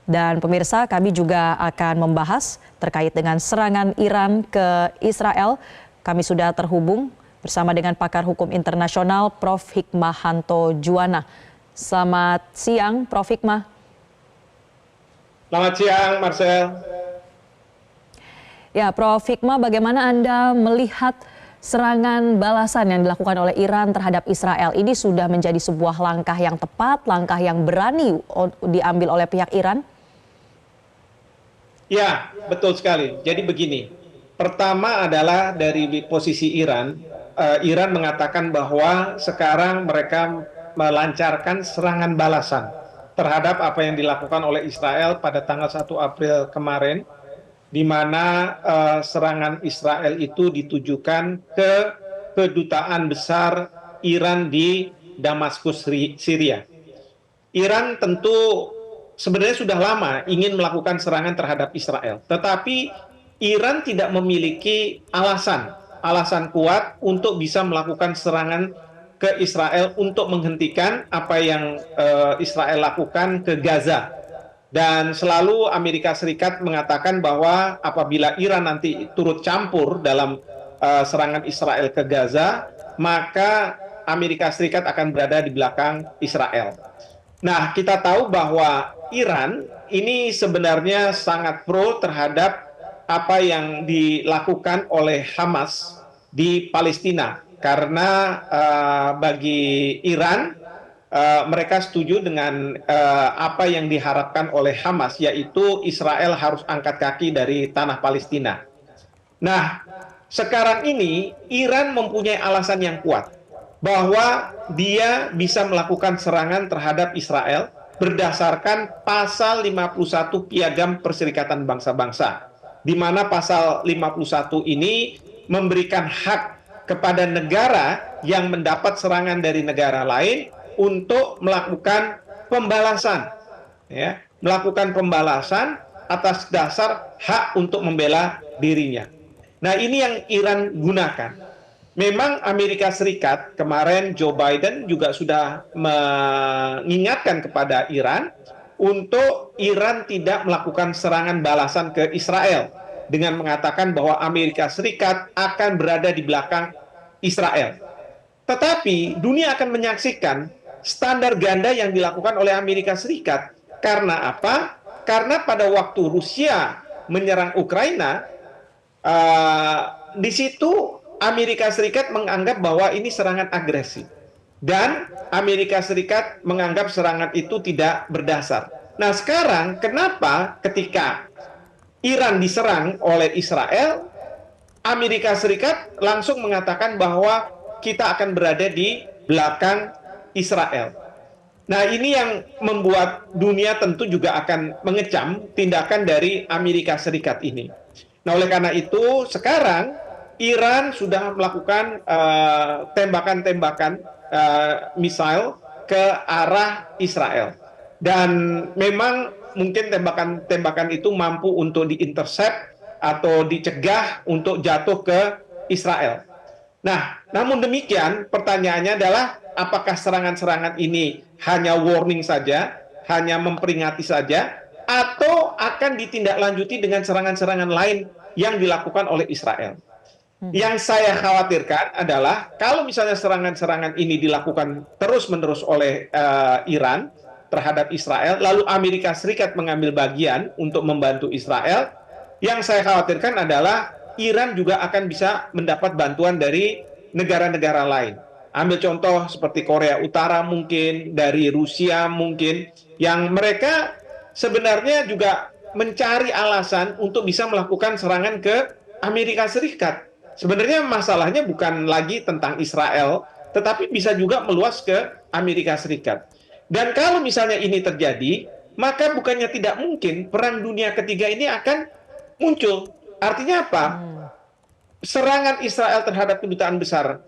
Dan pemirsa, kami juga akan membahas terkait dengan serangan Iran ke Israel. Kami sudah terhubung bersama dengan pakar hukum internasional Prof. Hikmahanto Juwana. Selamat siang, Prof. Hikmah. Selamat siang, Marcel. Ya, Prof. Hikmah, bagaimana Anda melihat serangan balasan yang dilakukan oleh Iran terhadap Israel? Ini sudah menjadi sebuah langkah yang tepat, langkah yang berani diambil oleh pihak Iran? Ya, betul sekali. Jadi begini, pertama adalah dari posisi Iran. Iran mengatakan bahwa sekarang mereka melancarkan serangan balasan terhadap apa yang dilakukan oleh Israel pada tanggal 1 April kemarin, di mana serangan Israel itu ditujukan ke kedutaan besar Iran di Damaskus, Syria. Iran tentu sebenarnya sudah lama ingin melakukan serangan terhadap Israel, tetapi Iran tidak memiliki alasan kuat untuk bisa melakukan serangan ke Israel untuk menghentikan apa yang Israel lakukan ke Gaza. Dan selalu Amerika Serikat mengatakan bahwa apabila Iran nanti turut campur dalam serangan Israel ke Gaza, maka Amerika Serikat akan berada di belakang Israel. Nah, kita tahu bahwa Iran ini sebenarnya sangat pro terhadap apa yang dilakukan oleh Hamas di Palestina. Karena bagi Iran, mereka setuju dengan apa yang diharapkan oleh Hamas, yaitu Israel harus angkat kaki dari tanah Palestina. Nah, sekarang ini Iran mempunyai alasan yang kuat bahwa dia bisa melakukan serangan terhadap Israel berdasarkan pasal 51 Piagam Perserikatan Bangsa-Bangsa, di mana pasal 51 ini memberikan hak kepada negara yang mendapat serangan dari negara lain untuk melakukan pembalasan, ya, melakukan pembalasan atas dasar hak untuk membela dirinya. Nah, ini yang Iran gunakan. Memang Amerika Serikat kemarin Joe Biden juga sudah mengingatkan kepada Iran untuk Iran tidak melakukan serangan balasan ke Israel dengan mengatakan bahwa Amerika Serikat akan berada di belakang Israel. Tetapi dunia akan menyaksikan standar ganda yang dilakukan oleh Amerika Serikat. Karena apa? Karena pada waktu Rusia menyerang Ukraina, di situ Amerika Serikat menganggap bahwa ini serangan agresi. Dan Amerika Serikat menganggap serangan itu tidak berdasar. Nah, sekarang kenapa ketika Iran diserang oleh Israel, Amerika Serikat langsung mengatakan bahwa kita akan berada di belakang Israel. Nah, ini yang membuat dunia tentu juga akan mengecam tindakan dari Amerika Serikat ini. Nah, oleh karena itu sekarang Iran sudah melakukan tembakan-tembakan misil ke arah Israel. Dan memang mungkin tembakan-tembakan itu mampu untuk diintercept atau dicegah untuk jatuh ke Israel. Nah, namun demikian pertanyaannya adalah apakah serangan-serangan ini hanya warning saja, hanya memperingati saja, atau akan ditindaklanjuti dengan serangan-serangan lain yang dilakukan oleh Israel. Yang saya khawatirkan adalah kalau misalnya serangan-serangan ini dilakukan terus-menerus oleh Iran terhadap Israel, lalu Amerika Serikat mengambil bagian untuk membantu Israel, yang saya khawatirkan adalah Iran juga akan bisa mendapat bantuan dari negara-negara lain. Ambil contoh seperti Korea Utara mungkin, dari Rusia mungkin, yang mereka sebenarnya juga mencari alasan untuk bisa melakukan serangan ke Amerika Serikat. Sebenarnya masalahnya bukan lagi tentang Israel, tetapi bisa juga meluas ke Amerika Serikat. Dan kalau misalnya ini terjadi, maka bukannya tidak mungkin perang dunia ketiga ini akan muncul. Artinya apa? Serangan Israel terhadap kedutaan besar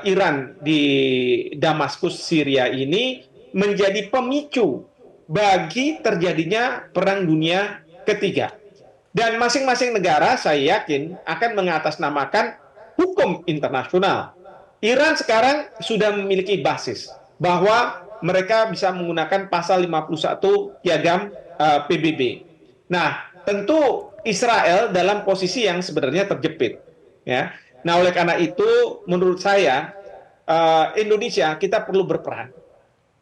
Iran di Damaskus, Syria ini menjadi pemicu bagi terjadinya perang dunia ketiga. Dan masing-masing negara saya yakin akan mengatasnamakan hukum internasional. Iran sekarang sudah memiliki basis bahwa mereka bisa menggunakan pasal 51 Piagam PBB. Nah, tentu Israel dalam posisi yang sebenarnya terjepit, ya. Nah, oleh karena itu, menurut saya Indonesia kita perlu berperan.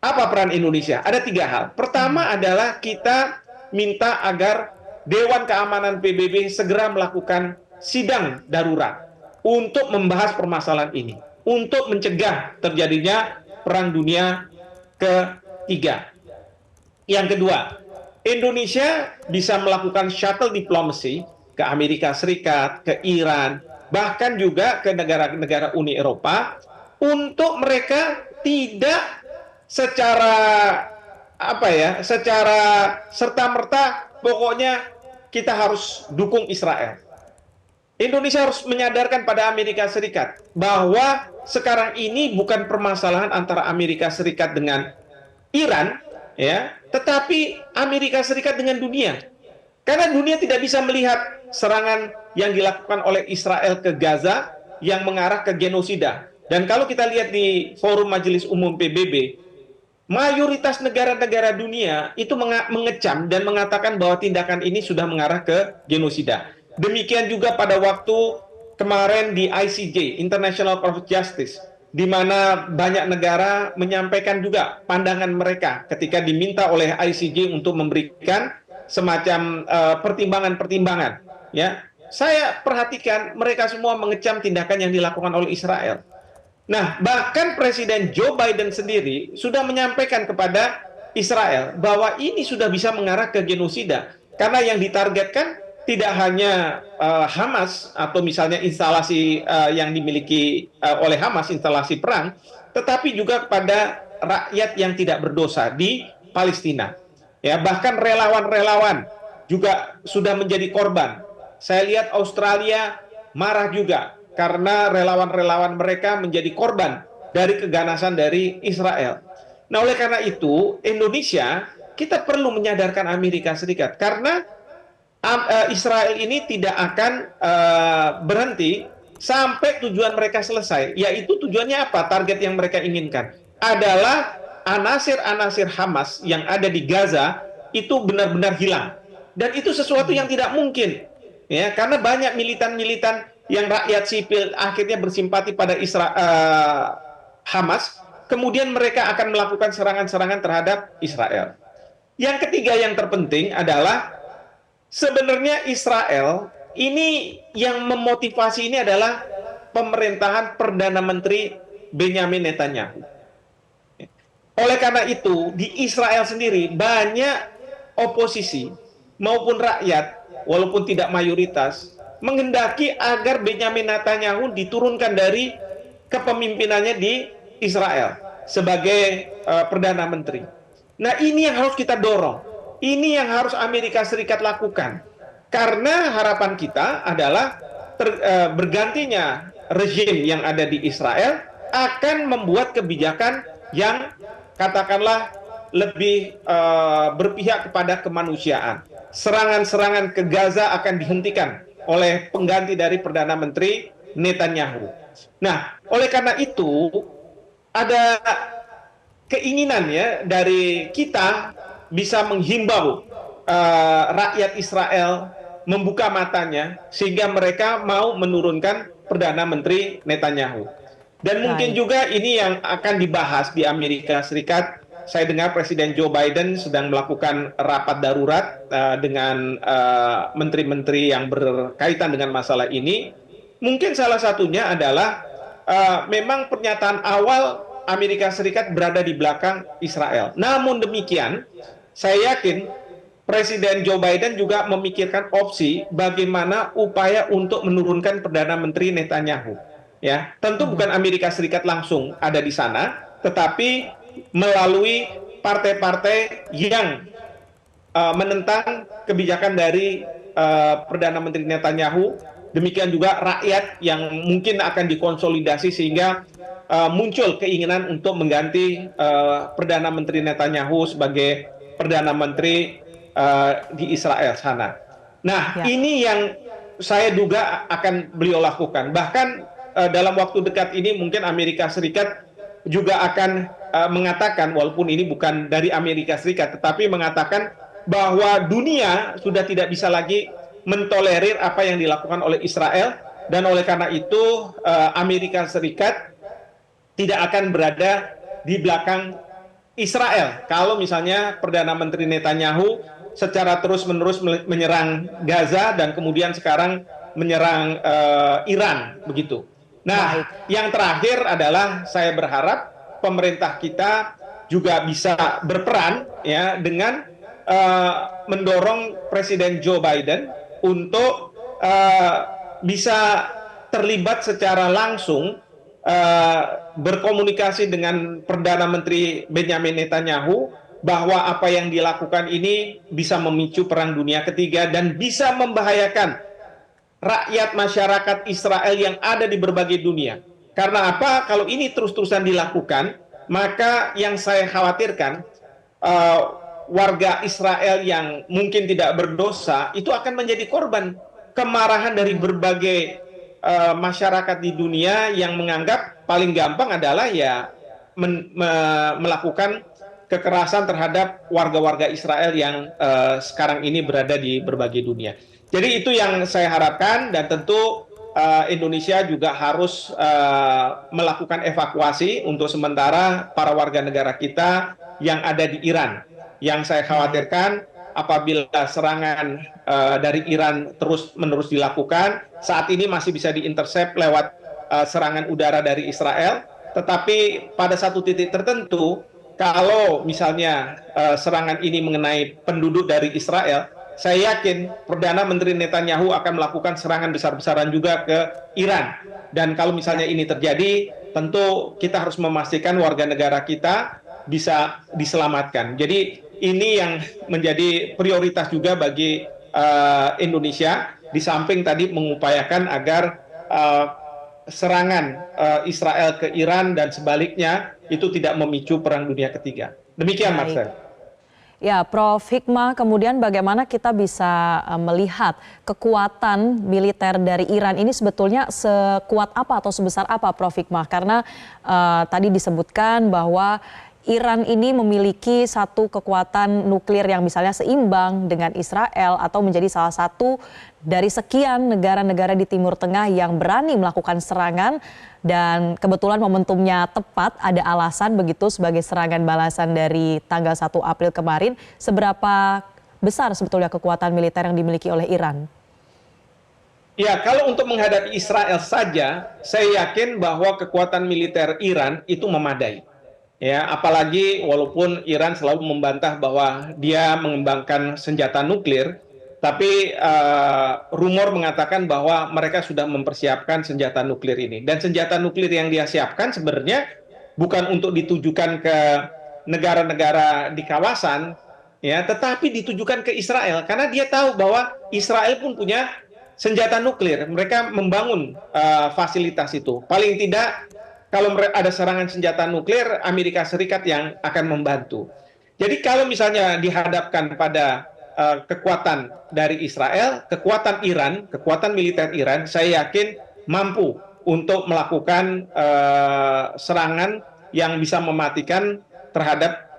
Apa peran Indonesia? Ada 3 hal. Pertama adalah kita minta agar Dewan Keamanan PBB segera melakukan sidang darurat untuk membahas permasalahan ini, untuk mencegah terjadinya Perang Dunia ketiga. Yang kedua, Indonesia bisa melakukan shuttle diplomacy ke Amerika Serikat, ke Iran, bahkan juga ke negara-negara Uni Eropa untuk mereka tidak secara secara serta-merta pokoknya kita harus dukung Israel. Indonesia harus menyadarkan pada Amerika Serikat bahwa sekarang ini bukan permasalahan antara Amerika Serikat dengan Iran, ya, tetapi Amerika Serikat dengan dunia. Karena dunia tidak bisa melihat serangan yang dilakukan oleh Israel ke Gaza yang mengarah ke genosida. Dan kalau kita lihat di Forum Majelis Umum PBB, mayoritas negara-negara dunia itu mengecam dan mengatakan bahwa tindakan ini sudah mengarah ke genosida. Demikian juga pada waktu kemarin di ICJ, International Court of Justice, di mana banyak negara menyampaikan juga pandangan mereka ketika diminta oleh ICJ untuk memberikan semacam pertimbangan-pertimbangan. Ya, saya perhatikan mereka semua mengecam tindakan yang dilakukan oleh Israel. Nah, bahkan Presiden Joe Biden sendiri sudah menyampaikan kepada Israel bahwa ini sudah bisa mengarah ke genosida. Karena yang ditargetkan tidak hanya Hamas atau misalnya instalasi yang dimiliki oleh Hamas, instalasi perang, tetapi juga kepada rakyat yang tidak berdosa di Palestina. Ya, bahkan relawan-relawan juga sudah menjadi korban. Saya lihat Australia marah juga karena relawan-relawan mereka menjadi korban dari keganasan dari Israel. Nah, oleh karena itu, Indonesia, kita perlu menyadarkan Amerika Serikat. Karena Israel ini tidak akan berhenti sampai tujuan mereka selesai. Yaitu tujuannya apa? Target yang mereka inginkan adalah anasir-anasir Hamas yang ada di Gaza itu benar-benar hilang. Dan itu sesuatu yang tidak mungkin. Ya, karena banyak militan-militan yang rakyat sipil akhirnya bersimpati pada Hamas, kemudian mereka akan melakukan serangan-serangan terhadap Israel. Yang ketiga yang terpenting adalah sebenarnya Israel ini yang memotivasi ini adalah pemerintahan Perdana Menteri Benjamin Netanyahu. Oleh karena itu, di Israel sendiri banyak oposisi maupun rakyat, walaupun tidak mayoritas, menghendaki agar Benjamin Netanyahu diturunkan dari kepemimpinannya di Israel sebagai Perdana Menteri. Nah, ini yang harus kita dorong. Ini yang harus Amerika Serikat lakukan. Karena harapan kita adalah bergantinya rezim yang ada di Israel akan membuat kebijakan yang katakanlah lebih berpihak kepada kemanusiaan. Serangan-serangan ke Gaza akan dihentikan oleh pengganti dari Perdana Menteri Netanyahu. Nah, oleh karena itu ada keinginan ya dari kita bisa menghimbau rakyat Israel membuka matanya sehingga mereka mau menurunkan Perdana Menteri Netanyahu. Dan mungkin juga ini yang akan dibahas di Amerika Serikat. Saya dengar Presiden Joe Biden sedang melakukan rapat darurat dengan menteri-menteri yang berkaitan dengan masalah ini. Mungkin salah satunya adalah memang pernyataan awal Amerika Serikat berada di belakang Israel. Namun demikian, saya yakin Presiden Joe Biden juga memikirkan opsi bagaimana upaya untuk menurunkan Perdana Menteri Netanyahu. Ya, tentu bukan Amerika Serikat langsung ada di sana, tetapi melalui partai-partai yang menentang kebijakan dari Perdana Menteri Netanyahu, demikian juga rakyat yang mungkin akan dikonsolidasi sehingga muncul keinginan untuk mengganti Perdana Menteri Netanyahu sebagai Perdana Menteri di Israel sana. Nah, ini yang saya duga akan beliau lakukan. Bahkan dalam waktu dekat ini mungkin Amerika Serikat juga akan mengatakan, walaupun ini bukan dari Amerika Serikat, tetapi mengatakan bahwa dunia sudah tidak bisa lagi mentolerir apa yang dilakukan oleh Israel, dan oleh karena itu Amerika Serikat tidak akan berada di belakang Israel kalau misalnya Perdana Menteri Netanyahu secara terus-menerus menyerang Gaza dan kemudian sekarang menyerang Iran begitu. Nah, Baik. yang terakhir adalah saya berharap pemerintah kita juga bisa berperan ya dengan mendorong Presiden Joe Biden untuk bisa terlibat secara langsung berkomunikasi dengan Perdana Menteri Benjamin Netanyahu bahwa apa yang dilakukan ini bisa memicu perang dunia ketiga dan bisa membahayakan rakyat masyarakat Israel yang ada di berbagai dunia. Karena apa? Kalau ini terus-terusan dilakukan, maka yang saya khawatirkan warga Israel yang mungkin tidak berdosa itu akan menjadi korban kemarahan dari berbagai masyarakat di dunia yang menganggap paling gampang adalah ya melakukan kekerasan terhadap warga-warga Israel yang sekarang ini berada di berbagai dunia. Jadi itu yang saya harapkan, dan tentu Indonesia juga harus melakukan evakuasi untuk sementara para warga negara kita yang ada di Iran. Yang saya khawatirkan apabila serangan dari Iran terus-menerus dilakukan, saat ini masih bisa diintersep lewat serangan udara dari Israel, tetapi pada satu titik tertentu, kalau misalnya serangan ini mengenai penduduk dari Israel, saya yakin Perdana Menteri Netanyahu akan melakukan serangan besar-besaran juga ke Iran. Dan kalau misalnya ini terjadi, tentu kita harus memastikan warga negara kita bisa diselamatkan. Jadi ini yang menjadi prioritas juga bagi Indonesia, di samping tadi mengupayakan agar serangan Israel ke Iran dan sebaliknya itu tidak memicu perang dunia ketiga. Demikian, Marcel. Ya, Prof. Hikmah, kemudian bagaimana kita bisa melihat kekuatan militer dari Iran ini sebetulnya sekuat apa atau sebesar apa, Prof. Hikmah? Karena tadi disebutkan bahwa Iran ini memiliki satu kekuatan nuklir yang misalnya seimbang dengan Israel atau menjadi salah satu dari sekian negara-negara di Timur Tengah yang berani melakukan serangan, dan kebetulan momentumnya tepat, ada alasan begitu sebagai serangan balasan dari tanggal 1 April kemarin. Seberapa besar sebetulnya kekuatan militer yang dimiliki oleh Iran? Ya, kalau untuk menghadapi Israel saja, saya yakin bahwa kekuatan militer Iran itu memadai. Ya, apalagi walaupun Iran selalu membantah bahwa dia mengembangkan senjata nuklir, tapi rumor mengatakan bahwa mereka sudah mempersiapkan senjata nuklir ini. Dan senjata nuklir yang dia siapkan sebenarnya bukan untuk ditujukan ke negara-negara di kawasan, ya, tetapi ditujukan ke Israel karena dia tahu bahwa Israel pun punya senjata nuklir. Mereka membangun fasilitas itu. Paling tidak kalau ada serangan senjata nuklir, Amerika Serikat yang akan membantu. Jadi kalau misalnya dihadapkan pada kekuatan dari Israel, kekuatan Iran, kekuatan militer Iran, saya yakin mampu untuk melakukan serangan yang bisa mematikan terhadap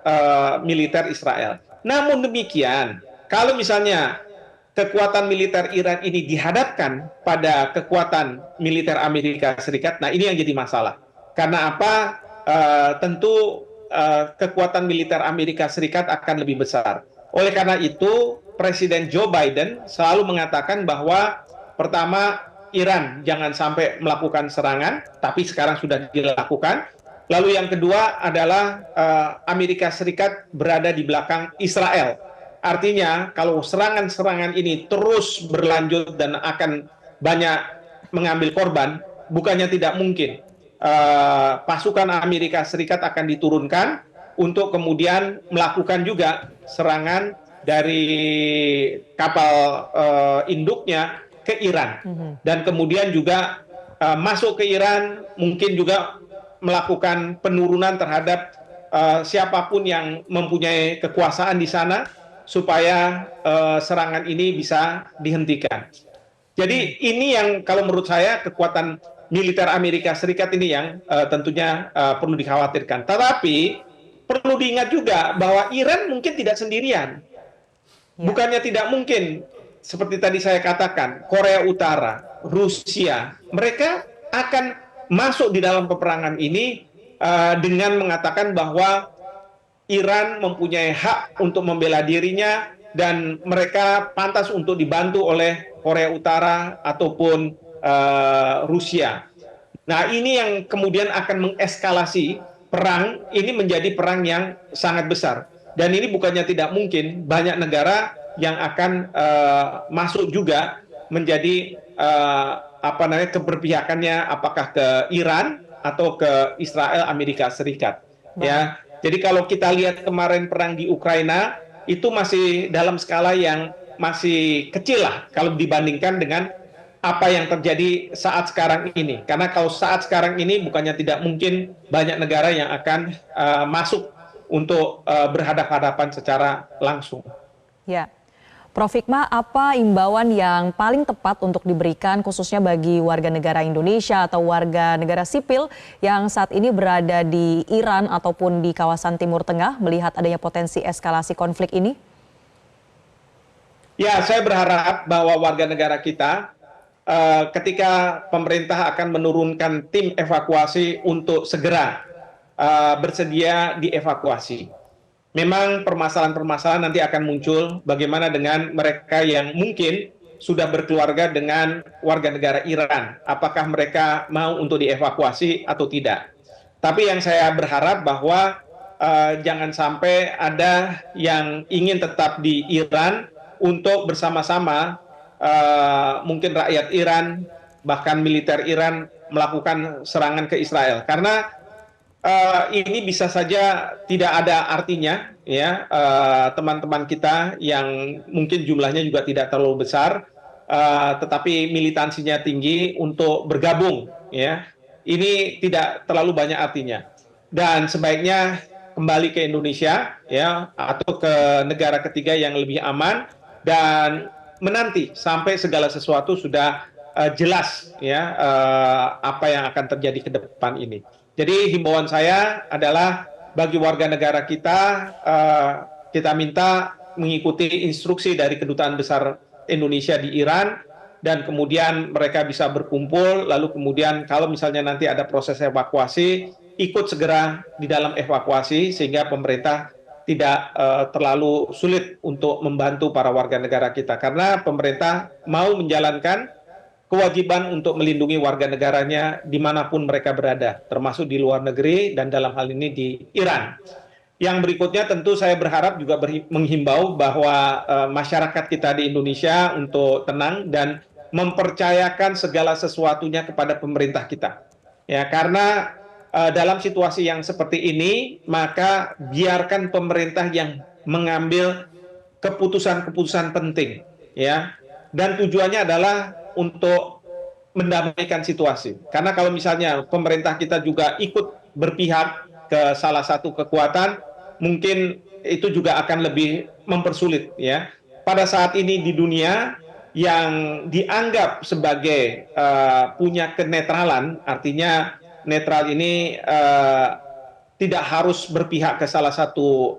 militer Israel. Namun demikian, kalau misalnya kekuatan militer Iran ini dihadapkan pada kekuatan militer Amerika Serikat, nah ini yang jadi masalah. Karena apa? Tentu kekuatan militer Amerika Serikat akan lebih besar. Oleh karena itu, Presiden Joe Biden selalu mengatakan bahwa pertama, Iran jangan sampai melakukan serangan, tapi sekarang sudah dilakukan. Lalu yang kedua adalah Amerika Serikat berada di belakang Israel. Artinya, kalau serangan-serangan ini terus berlanjut dan akan banyak mengambil korban, bukannya tidak mungkin pasukan Amerika Serikat akan diturunkan untuk kemudian melakukan juga serangan dari kapal induknya ke Iran. Dan kemudian juga masuk ke Iran, mungkin juga melakukan penurunan terhadap siapapun yang mempunyai kekuasaan di sana, supaya serangan ini bisa dihentikan. Jadi ini yang kalau menurut saya kekuatan militer Amerika Serikat ini yang tentunya perlu dikhawatirkan. Tetapi perlu diingat juga bahwa Iran mungkin tidak sendirian. Ya. Bukannya tidak mungkin, seperti tadi saya katakan, Korea Utara, Rusia, mereka akan masuk di dalam peperangan ini dengan mengatakan bahwa Iran mempunyai hak untuk membela dirinya dan mereka pantas untuk dibantu oleh Korea Utara ataupun Rusia. Nah, ini yang kemudian akan mengeskalasi perang ini menjadi perang yang sangat besar. Dan ini bukannya tidak mungkin, banyak negara yang akan masuk juga menjadi apa namanya keberpihakannya apakah ke Iran atau ke Israel Amerika Serikat. Ya, jadi kalau kita lihat kemarin perang di Ukraina itu masih dalam skala yang masih kecil lah kalau dibandingkan dengan apa yang terjadi saat sekarang ini. Karena kalau saat sekarang ini bukannya tidak mungkin banyak negara yang akan masuk untuk berhadapan-hadapan secara langsung. Ya. Prof. Hikmah, apa imbauan yang paling tepat untuk diberikan khususnya bagi warga negara Indonesia atau warga negara sipil yang saat ini berada di Iran ataupun di kawasan Timur Tengah melihat adanya potensi eskalasi konflik ini? Ya, saya berharap bahwa warga negara kita ketika pemerintah akan menurunkan tim evakuasi untuk segera bersedia dievakuasi. Memang permasalahan-permasalahan nanti akan muncul bagaimana dengan mereka yang mungkin sudah berkeluarga dengan warga negara Iran. Apakah mereka mau untuk dievakuasi atau tidak. Tapi yang saya berharap bahwa jangan sampai ada yang ingin tetap di Iran untuk bersama-sama mungkin rakyat Iran, bahkan militer Iran melakukan serangan ke Israel. Karena ini bisa saja tidak ada artinya, ya teman-teman kita yang mungkin jumlahnya juga tidak terlalu besar, tetapi militansinya tinggi untuk bergabung, ya ini tidak terlalu banyak artinya. Dan sebaiknya kembali ke Indonesia, ya atau ke negara ketiga yang lebih aman dan menanti sampai segala sesuatu sudah jelas, ya apa yang akan terjadi ke depan ini. Jadi himbauan saya adalah bagi warga negara kita, kita minta mengikuti instruksi dari Kedutaan Besar Indonesia di Iran, dan kemudian mereka bisa berkumpul, lalu kemudian kalau misalnya nanti ada proses evakuasi, ikut segera di dalam evakuasi, sehingga pemerintah tidak terlalu sulit untuk membantu para warga negara kita. Karena pemerintah mau menjalankan kewajiban untuk melindungi warga negaranya dimanapun mereka berada, termasuk di luar negeri dan dalam hal ini di Iran. Yang berikutnya tentu saya berharap juga menghimbau bahwa masyarakat kita di Indonesia untuk tenang dan mempercayakan segala sesuatunya kepada pemerintah kita. Ya, karena dalam situasi yang seperti ini, maka biarkan pemerintah yang mengambil keputusan-keputusan penting, ya. Dan tujuannya adalah untuk mendamaikan situasi. Karena kalau misalnya pemerintah kita juga ikut berpihak ke salah satu kekuatan, mungkin itu juga akan lebih mempersulit, ya. Pada saat ini di dunia yang dianggap sebagai punya kenetralan, artinya netral ini tidak harus berpihak ke salah satu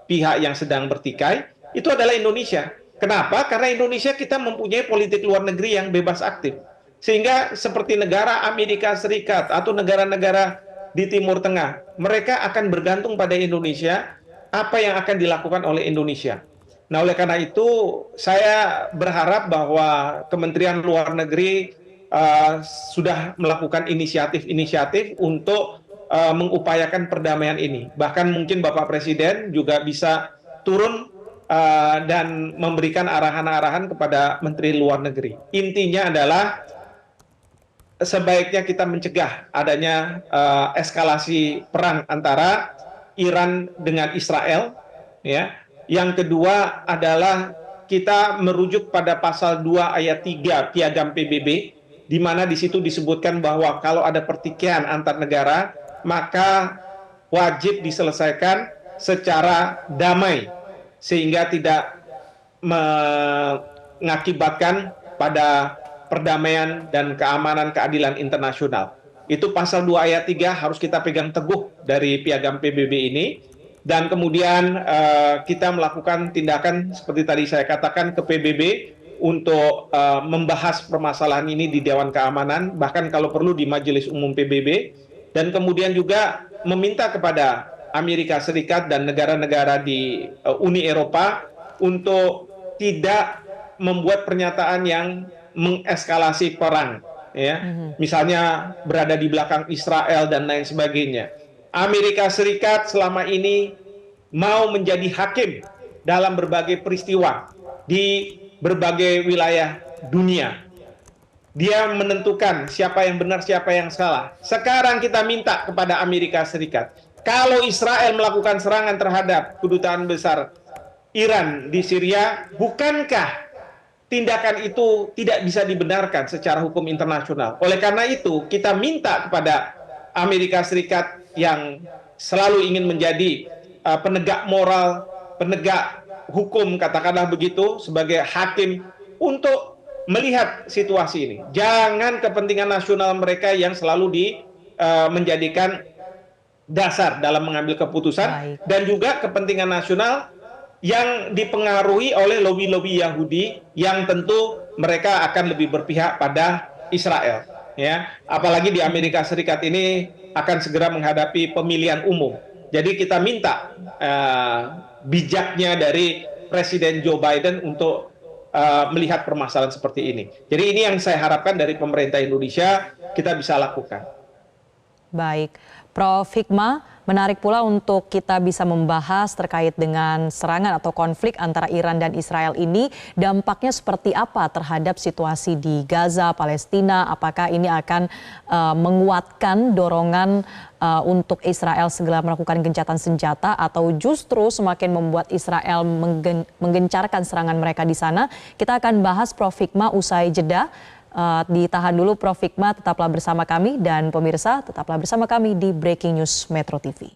pihak yang sedang bertikai, itu adalah Indonesia. Kenapa? Karena Indonesia kita mempunyai politik luar negeri yang bebas aktif. Sehingga seperti negara Amerika Serikat atau negara-negara di Timur Tengah, mereka akan bergantung pada Indonesia, apa yang akan dilakukan oleh Indonesia. Nah, oleh karena itu saya berharap bahwa Kementerian Luar Negeri sudah melakukan inisiatif-inisiatif untuk mengupayakan perdamaian ini. Bahkan mungkin Bapak Presiden juga bisa turun dan memberikan arahan-arahan kepada Menteri Luar Negeri. Intinya adalah sebaiknya kita mencegah adanya eskalasi perang antara Iran dengan Israel, ya. Yang kedua adalah kita merujuk pada pasal 2 ayat 3 Piagam PBB, di mana di situ disebutkan bahwa kalau ada pertikaian antar negara, maka wajib diselesaikan secara damai, sehingga tidak mengakibatkan pada perdamaian dan keamanan keadilan internasional. Itu pasal 2 ayat 3 harus kita pegang teguh dari Piagam PBB ini. dan kemudian kita melakukan tindakan seperti tadi saya katakan ke PBB untuk membahas permasalahan ini di Dewan Keamanan, bahkan kalau perlu di Majelis Umum PBB, dan kemudian juga meminta kepada Amerika Serikat dan negara-negara di Uni Eropa untuk tidak membuat pernyataan yang mengeskalasi perang, ya, misalnya berada di belakang Israel dan lain sebagainya. Amerika Serikat selama ini mau menjadi hakim dalam berbagai peristiwa di berbagai wilayah dunia. Dia menentukan siapa yang benar, siapa yang salah. Sekarang kita minta kepada Amerika Serikat, kalau Israel melakukan serangan terhadap kedutaan besar Iran di Syria, bukankah tindakan itu tidak bisa dibenarkan secara hukum internasional? Oleh karena itu, kita minta kepada Amerika Serikat yang selalu ingin menjadi penegak moral, penegak hukum, katakanlah begitu, sebagai hakim, untuk melihat situasi ini. Jangan kepentingan nasional mereka yang selalu menjadikan dasar dalam mengambil keputusan, dan juga kepentingan nasional yang dipengaruhi oleh lobi-lobi Yahudi yang tentu mereka akan lebih berpihak pada Israel. Ya, apalagi di Amerika Serikat ini akan segera menghadapi pemilihan umum. Jadi kita minta bijaknya dari Presiden Joe Biden untuk melihat permasalahan seperti ini. Jadi ini yang saya harapkan dari pemerintah Indonesia kita bisa lakukan. Baik, Prof. Hikmah, menarik pula untuk kita bisa membahas terkait dengan serangan atau konflik antara Iran dan Israel ini, dampaknya seperti apa terhadap situasi di Gaza, Palestina? Apakah ini akan menguatkan dorongan untuk Israel segera melakukan gencatan senjata, atau justru semakin membuat Israel menggencarkan serangan mereka di sana? Kita akan bahas, Prof. Hikmah, usai jeda. Ditahan dulu Prof. Hikmah, tetaplah bersama kami, dan pemirsa tetaplah bersama kami di Breaking News Metro TV.